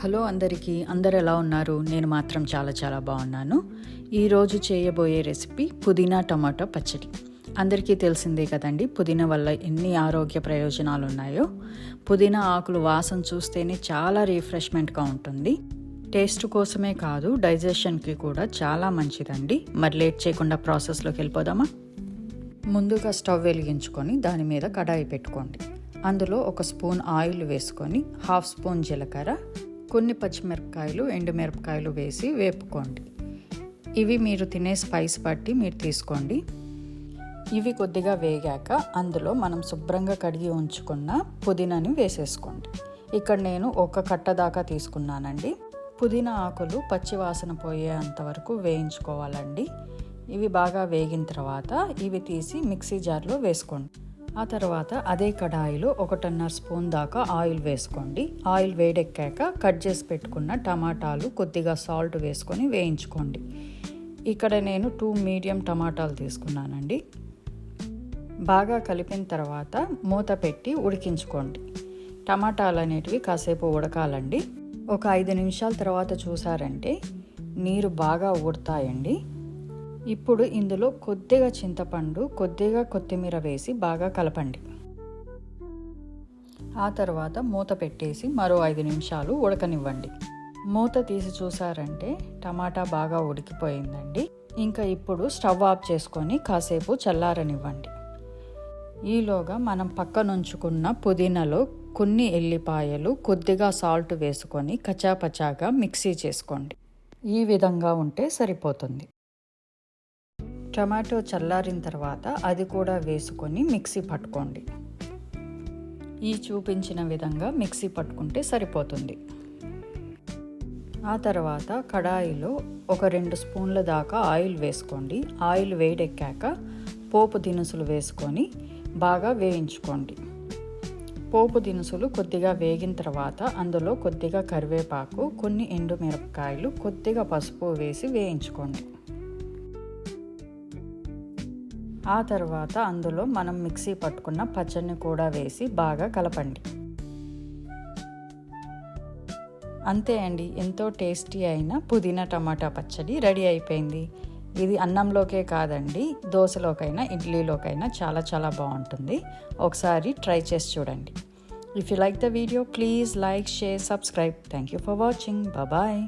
Hello అందరికీ, అందరు ఎలా ఉన్నారు? నేను మాత్రం చాలా బాగున్నాను. ఈరోజు చేయబోయే రెసిపీ పుదీనా టమాటో పచ్చడి. అందరికీ తెలిసిందే కదండి, పుదీనా వల్ల ఎన్ని ఆరోగ్య ప్రయోజనాలు ఉన్నాయో. పుదీనా ఆకులు వాసన చూస్తేనే చాలా రిఫ్రెష్మెంట్గా ఉంటుంది. టేస్ట్ కోసమే కాదు, డైజెషన్కి కూడా చాలా మంచిదండి. మరి లేట్ చేయకుండా ప్రాసెస్లోకి వెళ్ళిపోదామా? ముందుగా స్టవ్ వెలిగించుకొని దాని మీద కడాయి పెట్టుకోండి. అందులో 1 స్పూన్ ఆయిల్ వేసుకొని 1/2 స్పూన్ జీలకర్ర, కొన్ని పచ్చిమిరపకాయలు, ఎండుమిరపకాయలు వేసి వేపుకోండి. ఇవి మీరు తినే స్పైస్ బట్టి మీరు తీసుకోండి. ఇవి కొద్దిగా వేగాక అందులో మనం శుభ్రంగా కడిగి ఉంచుకున్న పుదీనాని వేసేసుకోండి. ఇక్కడ నేను 1 కట్ట దాకా తీసుకున్నానండి. పుదీనా ఆకులు పచ్చి వాసన పోయేంత వరకు వేయించుకోవాలండి. ఇవి బాగా వేగిన తర్వాత ఇవి తీసి మిక్సీ జార్లో వేసుకోండి. ఆ తర్వాత అదే కడాయిలో 1.5 స్పూన్ దాకా ఆయిల్ వేసుకోండి. ఆయిల్ వేడెక్కాక కట్ చేసి పెట్టుకున్న టమాటాలు, కొద్దిగా సాల్ట్ వేసుకొని వేయించుకోండి. ఇక్కడ నేను 2 మీడియం టమాటాలు తీసుకున్నానండి. బాగా కలిపిన తర్వాత మూత పెట్టి ఉడికించుకోండి. టమాటాలు అనేటివి కాసేపు ఉడకాలండి. ఒక 5 నిమిషాల తర్వాత చూసారంటే నీరు బాగా ఉడతాయండి. ఇప్పుడు ఇందులో కొద్దిగా చింతపండు, కొద్దిగా కొత్తిమీర వేసి బాగా కలపండి. ఆ తర్వాత మూత పెట్టేసి మరో 5 నిమిషాలు ఉడకనివ్వండి. మూత తీసి చూసారంటే టమాటా బాగా ఉడికిపోయిందండి. ఇంకా ఇప్పుడు స్టవ్ ఆఫ్ చేసుకొని కాసేపు చల్లారనివ్వండి. ఈలోగా మనం పక్కనుంచుకున్న పుదీనాలో కొన్ని ఎల్లిపాయలు, కొద్దిగా సాల్ట్ వేసుకొని కచాపచాగా మిక్సీ చేసుకోండి. ఈ విధంగా ఉంటే సరిపోతుంది. టమాటో చల్లారిన తర్వాత అది కూడా వేసుకొని మిక్సీ పట్టుకోండి. ఈ చూపించిన విధంగా మిక్సీ పట్టుకుంటే సరిపోతుంది. ఆ తర్వాత కడాయిలో 2 స్పూన్ల దాకా ఆయిల్ వేసుకోండి. ఆయిల్ వేడెక్కాక పోపు దినుసులు వేసుకొని బాగా వేయించుకోండి. పోపు దినుసులు కొద్దిగా వేగిన తర్వాత అందులో కొద్దిగా కరివేపాకు, కొన్ని ఎండుమిరపకాయలు, కొద్దిగా పసుపు వేసి వేయించుకోండి. ఆ తర్వాత అందులో మనం మిక్సీ పట్టుకున్న పచ్చడిని కూడా వేసి బాగా కలపండి. అంతే అండి, ఎంతో టేస్టీ అయిన పుదీనా టమాటా పచ్చడి రెడీ అయిపోయింది. ఇది అన్నంలోకే కాదండి, దోశలోకైనా ఇడ్లీలోకైనా చాలా బాగుంటుంది. ఒకసారి ట్రై చేసి చూడండి. If you like the video, please like, share, subscribe. Thank you for watching. Bye.